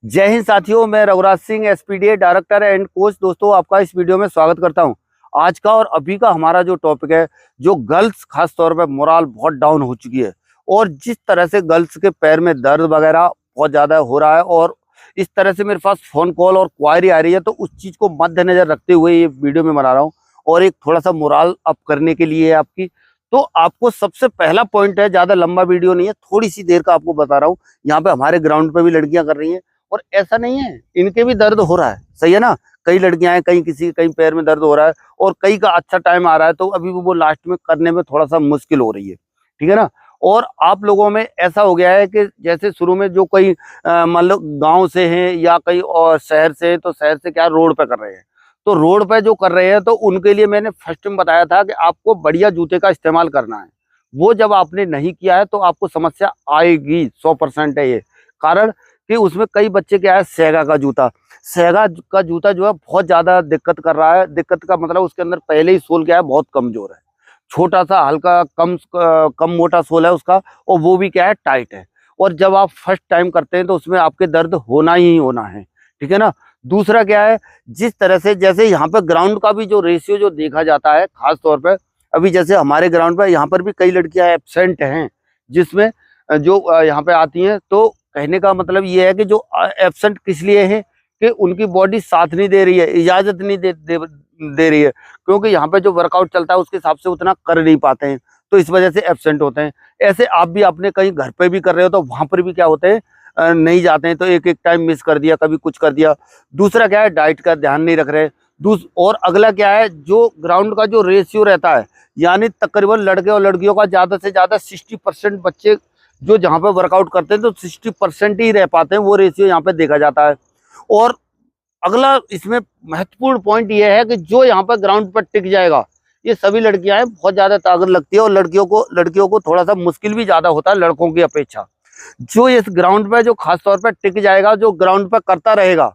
जय हिंद साथियों, मैं Raghuraj Singh SPDA director and coach. दोस्तों, आपका इस वीडियो में स्वागत करता हूं। आज का और अभी का हमारा जो टॉपिक है, जो गर्ल्स खास तौर पे मोराल बहुत डाउन हो चुकी है और जिस तरह से गर्ल्स के पैर में दर्द वगैरह बहुत ज्यादा हो रहा है और इस तरह से मेरे पास फोन कॉल और क्वायरी आ रही है, तो उस चीज को मद्देनजर रखते हुए ये वीडियो में बना रहा हूँ और एक थोड़ा सा मोराल अप करने के लिए आपकी। तो आपको सबसे पहला पॉइंट है, ज्यादा लंबा वीडियो नहीं है, थोड़ी सी देर का आपको बता रहा हूँ। यहाँ पे हमारे ग्राउंड पे भी लड़कियां कर रही हैं और ऐसा नहीं है, इनके भी दर्द हो रहा है, सही है ना। कई लड़कियां हैं, कहीं किसी कहीं पैर में दर्द हो रहा है और कई का अच्छा टाइम आ रहा है, तो अभी वो लास्ट में करने में थोड़ा सा मुश्किल हो रही है, ठीक है ना। और आप लोगों में ऐसा हो गया है कि जैसे शुरू में जो कोई मान लो गाँव से हैं या कहीं और शहर से हैं, तो शहर से क्या रोड पे कर रहे हैं, तो रोड पे जो कर रहे हैं तो उनके लिए मैंने फर्स्ट में बताया था कि आपको बढ़िया जूते का इस्तेमाल करना है। वो जब आपने नहीं किया है तो आपको समस्या आएगी, 100% है ये। कारण कि उसमें कई बच्चे क्या है, सेगा का जूता जो है बहुत ज्यादा दिक्कत कर रहा है। दिक्कत का मतलब उसके अंदर पहले ही सोल क्या है, बहुत कमजोर है, छोटा सा हल्का कम मोटा सोल है उसका, और वो भी क्या है, टाइट है। और जब आप फर्स्ट टाइम करते हैं तो उसमें आपके दर्द होना ही होना है, ठीक है ना। दूसरा क्या है, जिस तरह से जैसे यहाँ पे ग्राउंड का भी जो रेशियो जो देखा जाता है, खास तौर पर अभी जैसे हमारे ग्राउंड पे यहाँ पर भी कई लड़कियां एब्सेंट हैं, जिसमें जो यहाँ पे आती हैं, तो कहने का मतलब ये है कि जो एब्सेंट किस लिए है कि उनकी बॉडी साथ नहीं दे रही है, इजाजत नहीं दे रही है, क्योंकि यहाँ पे जो वर्कआउट चलता है उसके हिसाब से उतना कर नहीं पाते हैं, तो इस वजह से एब्सेंट होते हैं। ऐसे आप भी अपने कहीं घर पे भी कर रहे हो तो वहां पर भी क्या होते हैं, नहीं जाते हैं, तो एक एक टाइम मिस कर दिया, कभी कुछ कर दिया। दूसरा क्या है, डाइट का ध्यान नहीं रख रहे। और अगला क्या है, जो ग्राउंड का जो रेशियो रहता है, यानी तकरीबन लड़के और लड़कियों का ज्यादा से ज्यादा 60% बच्चे जो जहाँ पे वर्कआउट करते हैं तो 60% ही रह पाते हैं, वो रेशियो यहाँ पे देखा जाता है। और अगला इसमें महत्वपूर्ण पॉइंट ये है कि जो यहाँ पर ग्राउंड पर टिक जाएगा, ये सभी लड़कियां हैं, बहुत ज्यादा ताकत लगती है और लड़कियों को थोड़ा सा मुश्किल भी ज्यादा होता है लड़कों की अपेक्षा। जो इस ग्राउंड पे जो खास तौर पर टिक जाएगा, जो ग्राउंड पर करता रहेगा,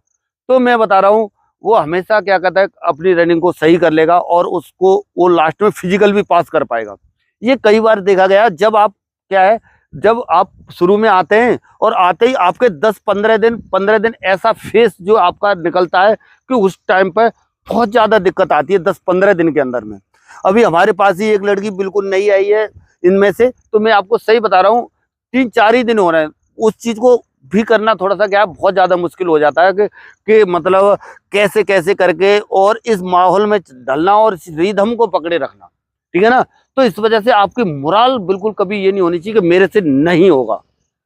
तो मैं बता रहा हूँ वो हमेशा क्या कहता है, अपनी रनिंग को सही कर लेगा और उसको वो लास्ट में फिजिकल भी पास कर पाएगा। ये कई बार देखा गया, जब आप क्या है, जब आप शुरू में आते हैं और आते ही आपके 10-15 दिन ऐसा फेस जो आपका निकलता है कि उस टाइम पर बहुत ज्यादा दिक्कत आती है 10-15 दिन के अंदर में। अभी हमारे पास ही एक लड़की बिल्कुल नई आई है इनमें से, तो मैं आपको सही बता रहा हूँ, 3-4 ही दिन हो रहे हैं, उस चीज को भी करना थोड़ा सा क्या है, बहुत ज्यादा मुश्किल हो जाता है कि मतलब कैसे कैसे करके और इस माहौल में ढलना और इस रिदम को पकड़े रखना, ठीक है ना। तो इस वजह से आपकी मोराल बिल्कुल कभी ये नहीं होनी चाहिए कि मेरे से नहीं होगा।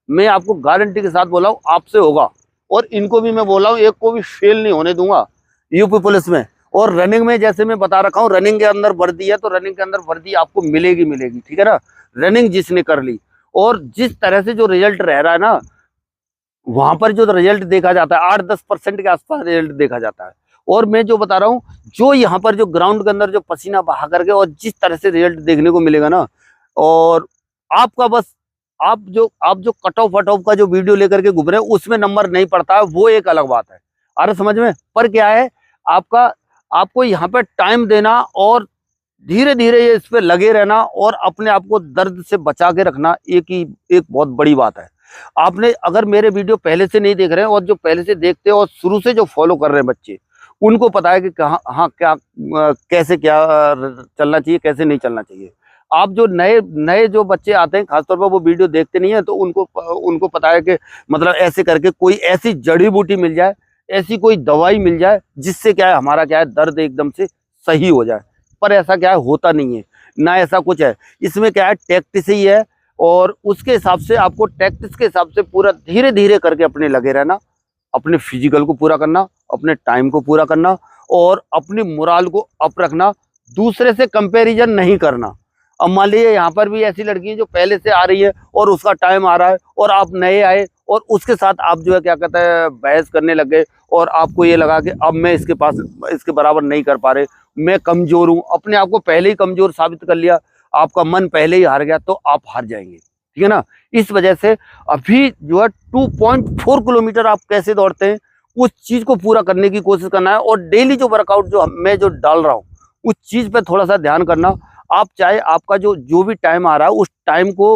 मैं आपको गारंटी के साथ बोला हूँ, आपसे होगा। और इनको भी मैं बोला हूँ, एक को भी फेल नहीं होने दूंगा यूपी पुलिस में। और रनिंग में जैसे मैं बता रखा हूँ, रनिंग के अंदर वर्दी है तो रनिंग के अंदर वर्दी आपको मिलेगी मिलेगी, ठीक है ना। रनिंग जिसने कर ली और जिस तरह से जो रिजल्ट रह रहा है ना, वहां पर जो रिजल्ट देखा जाता है 8-10% के आसपास रिजल्ट देखा जाता है। और मैं जो बता रहा हूँ, जो यहाँ पर जो ग्राउंड के अंदर जो पसीना बहा करके और जिस तरह से रिजल्ट देखने को मिलेगा ना, और आपका बस आप जो कट ऑफ वट ऑफ का जो वीडियो लेकर के घूम रहे हैं उसमें नंबर नहीं पड़ता है, वो एक अलग बात है। अरे समझ में, पर क्या है, आपका आपको यहाँ पे टाइम देना और धीरे धीरे ये इस पे लगे रहना और अपने आप को दर्द से बचा के रखना, एक बहुत बड़ी बात है। आपने अगर मेरे वीडियो पहले से नहीं देख रहे हैं और जो पहले से देखते हैं और शुरू से जो फॉलो कर रहे हैं बच्चे, उनको पता है कि कहाँ हाँ क्या कैसे क्या चलना चाहिए, कैसे नहीं चलना चाहिए। आप जो नए नए जो बच्चे आते हैं, खासतौर पर वो वीडियो देखते नहीं है, तो उनको पता है कि मतलब ऐसे करके कोई ऐसी जड़ी बूटी मिल जाए, ऐसी कोई दवाई मिल जाए जिससे क्या है, हमारा क्या है, दर्द एकदम से सही हो जाए। पर ऐसा क्या है, होता नहीं है ना, ऐसा कुछ है। इसमें क्या है, टैक्टिस ही है और उसके हिसाब से आपको टैक्टिस के हिसाब से पूरा धीरे धीरे करके अपने लगे रहना, अपने फिजिकल को पूरा करना, अपने टाइम को पूरा करना और अपनी मोराल को अप रखना, दूसरे से कंपैरिजन नहीं करना। अब मान लीजिए यहाँ पर भी ऐसी लड़की है जो पहले से आ रही है और उसका टाइम आ रहा है और आप नए आए और उसके साथ आप जो है क्या कहते हैं, बहस करने लग गए और आपको ये लगा कि अब मैं इसके बराबर नहीं कर पा रहे, मैं कमजोर हूँ, अपने आप को पहले ही कमजोर साबित कर लिया, आपका मन पहले ही हार गया, तो आप हार जाएंगे, ठीक है ना। इस वजह से अभी जो है 2.4 किलोमीटर आप कैसे दौड़ते हैं, उस चीज को पूरा करने की कोशिश करना है और डेली जो वर्कआउट जो मैं जो डाल रहा हूँ उस चीज पे थोड़ा सा ध्यान करना। आप चाहे आपका जो भी टाइम आ रहा है उस टाइम को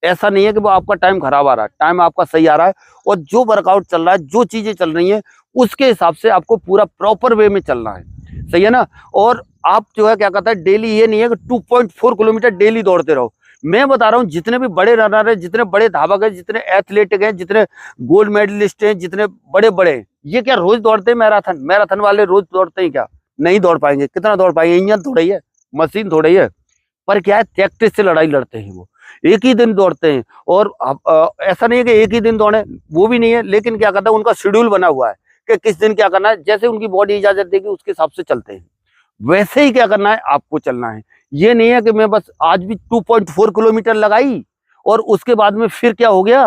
ऐसा नहीं है कि वो आपका टाइम खराब आ रहा है, टाइम आपका सही आ रहा है। और जो वर्कआउट चल रहा है, जो चीजें चल रही हैं, उसके हिसाब से आपको पूरा प्रॉपर वे में चलना है, सही है ना। और आप जो है क्या कहता है, डेली ये नहीं है कि 2.4 किलोमीटर डेली दौड़ते रहो। मैं बता रहा हूँ जितने भी बड़े रनर है, जितने बड़े धावक है, जितने एथलेटिक हैं, जितने गोल्ड मेडलिस्ट हैं, जितने बड़े बड़े, ये क्या रोज दौड़ते हैं मैराथन? मैराथन वाले रोज दौड़ते हैं क्या? नहीं दौड़ पाएंगे। कितना दौड़ पाएंगे? इंजन थोड़ा ही है, मशीन थोड़ा ही है। पर क्या है, प्रैक्टिस से लड़ाई लड़ते हैं वो, एक ही दिन दौड़ते हैं। और ऐसा नहीं है कि एक ही दिन दौड़े, वो भी नहीं है, लेकिन क्या कहता है, उनका शेड्यूल बना हुआ है कि किस दिन क्या करना है। जैसे उनकी बॉडी इजाजत देगी उसके हिसाब से चलते हैं, वैसे ही क्या करना है, आपको चलना है। ये नहीं है कि मैं बस आज भी 2.4 किलोमीटर लगाई और उसके बाद में फिर क्या हो गया,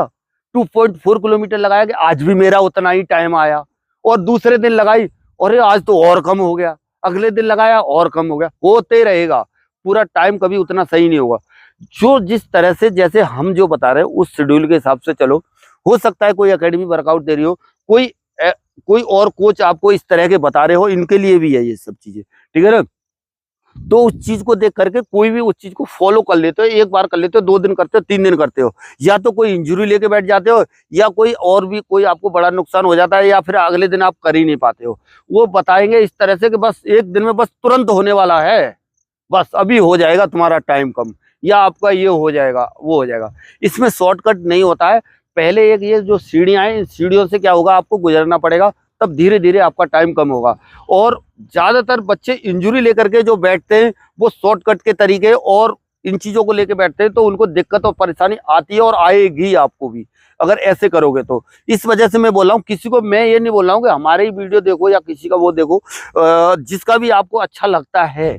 2.4 किलोमीटर लगाया कि आज भी मेरा उतना ही टाइम आया, और दूसरे दिन लगाई और आज तो और कम हो गया, अगले दिन लगाया और कम हो गया। होते रहेगा, पूरा टाइम कभी उतना सही नहीं होगा। जो जिस तरह से, जैसे हम जो बता रहे हैं उस शेड्यूल के हिसाब से चलो। हो सकता है कोई एकेडमी वर्कआउट दे रही हो, कोई कोई और कोच आपको इस तरह के बता रहे हो, इनके लिए भी है ये सब चीजें, ठीक है ना। तो उस चीज को देख करके कोई भी उस चीज को फॉलो कर लेते हो, एक बार कर लेते हो, 2 दिन करते हो, 3 दिन करते हो, या तो कोई इंजरी लेके बैठ जाते हो, या कोई और भी कोई आपको बड़ा नुकसान हो जाता है, या फिर अगले दिन आप कर ही नहीं पाते हो। वो बताएंगे इस तरह से कि बस एक दिन में बस तुरंत होने वाला है, बस अभी हो जाएगा तुम्हारा टाइम कम, या आपका ये हो जाएगा, वो हो जाएगा। इसमें शॉर्टकट नहीं होता है। पहले एक ये जो सीढ़ियां हैं, इन सीढ़ियों से क्या होगा, आपको गुजरना पड़ेगा, तब धीरे धीरे आपका टाइम कम होगा। और ज्यादातर बच्चे इंजरी लेकर के जो बैठते हैं, वो शॉर्टकट के तरीके और इन चीजों को लेकर बैठते हैं, तो उनको दिक्कत और परेशानी आती है, और आएगी आपको भी अगर ऐसे करोगे तो। इस वजह से मैं बोल रहा हूँ, किसी को मैं ये नहीं बोल रहा हूँ कि हमारे ही वीडियो देखो या किसी का वो देखो, जिसका भी आपको अच्छा लगता है,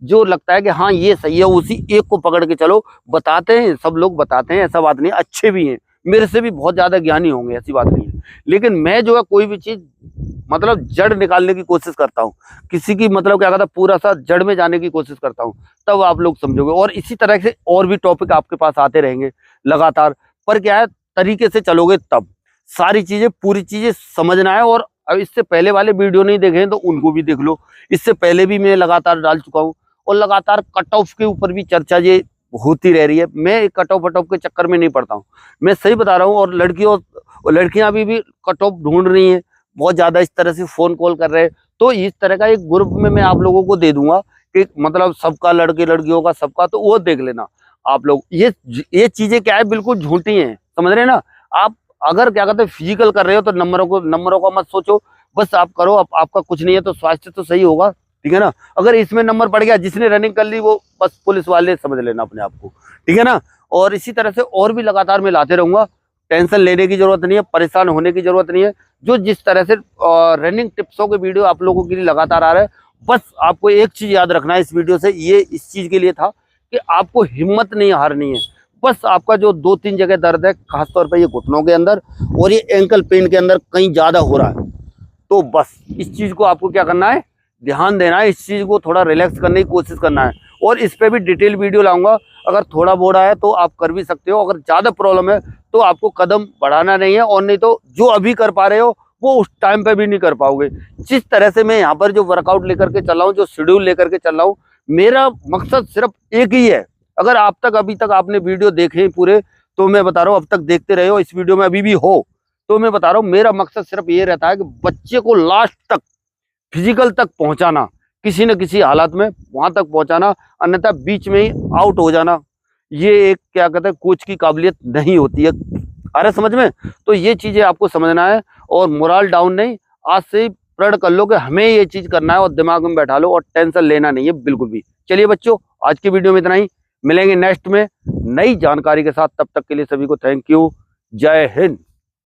जो लगता है कि हाँ ये सही है, उसी एक को पकड़ के चलो। बताते हैं, सब लोग बताते हैं, ऐसा बात नहीं, अच्छे भी हैं, मेरे से भी बहुत ज्यादा ज्ञानी होंगे, ऐसी बात नहीं है। लेकिन मैं जो है कोई भी चीज मतलब जड़ निकालने की कोशिश करता हूँ, किसी की मतलब क्या कहता है, पूरा सा जड़ में जाने की कोशिश करता हूँ, तब आप लोग समझोगे। और इसी तरह से और भी टॉपिक आपके पास आते रहेंगे लगातार। पर क्या है, तरीके से चलोगे तब सारी चीजें, पूरी चीजें समझना है। और अब इससे पहले वाले वीडियो नहीं देखे हैं तो उनको भी देख लो, इससे पहले भी मैं लगातार डाल चुका हूँ। और लगातार कट ऑफ के ऊपर भी चर्चा ये होती रह रही है। मैं कट ऑफ के चक्कर में नहीं पड़ता हूँ, मैं सही बता रहा हूँ। और लड़कियां भी कट ऑफ ढूंढ रही हैं बहुत ज्यादा, इस तरह से फोन कॉल कर रहे हैं। तो इस तरह का एक ग्रुप में मैं आप लोगों को दे दूंगा कि मतलब सबका, लड़के लड़कियों का सबका, तो वो देख लेना आप लोग। ये चीजें क्या है, बिल्कुल झूठी हैं, समझ रहे हैं ना। आप अगर क्या कहते हैं फिजिकल कर रहे हो तो नंबरों का मत सोचो, बस आप करो। आपका कुछ नहीं है तो स्वास्थ्य तो सही होगा, ठीक है ना। अगर इसमें नंबर पड़ गया, जिसने रनिंग कर ली वो बस पुलिस वाले समझ लेना अपने आप को, ठीक है ना। और इसी तरह से और भी लगातार मैं लाते रहूंगा। टेंशन लेने की जरूरत नहीं है, परेशान होने की जरूरत नहीं है। जो जिस तरह से रनिंग टिप्सों के वीडियो आप लोगों के लिए लगातार आ रहे हैं, बस आपको एक चीज याद रखना है इस वीडियो से, ये इस चीज के लिए था कि आपको हिम्मत नहीं हारनी है। बस आपका जो 2-3 जगह दर्द है, खासतौर पर ये घुटनों के अंदर और ये एंकल पेन के अंदर कहीं ज्यादा हो रहा है, तो बस इस चीज को आपको क्या करना है, ध्यान देना है, इस चीज को थोड़ा रिलैक्स करने की कोशिश करना है। और इस पे भी डिटेल वीडियो लाऊंगा। अगर थोड़ा बोड़ा है तो आप कर भी सकते हो, अगर ज्यादा प्रॉब्लम है तो आपको कदम बढ़ाना नहीं है, और नहीं तो जो अभी कर पा रहे हो वो उस टाइम पे भी नहीं कर पाओगे। जिस तरह से मैं यहाँ पर जो वर्कआउट लेकर के चल रहा हूँ, जो शेड्यूल लेकर के चल रहा हूँ, मेरा मकसद सिर्फ एक ही है। अगर अभी तक आपने वीडियो देखे हैं पूरे, तो मैं बता रहा हूँ, अब तक देखते रहे हो, इस वीडियो में अभी भी हो, तो मैं बता रहा हूँ मेरा मकसद सिर्फ ये रहता है कि बच्चे को लास्ट तक, फिजिकल तक पहुंचाना, किसी न किसी हालत में वहां तक पहुंचाना, अन्यथा बीच में ही आउट हो जाना, ये एक क्या कहते हैं कोच की काबिलियत नहीं होती है। अरे समझ में, तो ये चीजें आपको समझना है। और मोरल डाउन नहीं, आज से ही प्रण कर लो कि हमें ये चीज करना है, और दिमाग में बैठा लो, और टेंशन लेना नहीं है बिल्कुल भी। चलिए बच्चों, आज की वीडियो में इतना ही, मिलेंगे नेक्स्ट में नई जानकारी के साथ। तब तक के लिए सभी को थैंक यू, जय हिंद।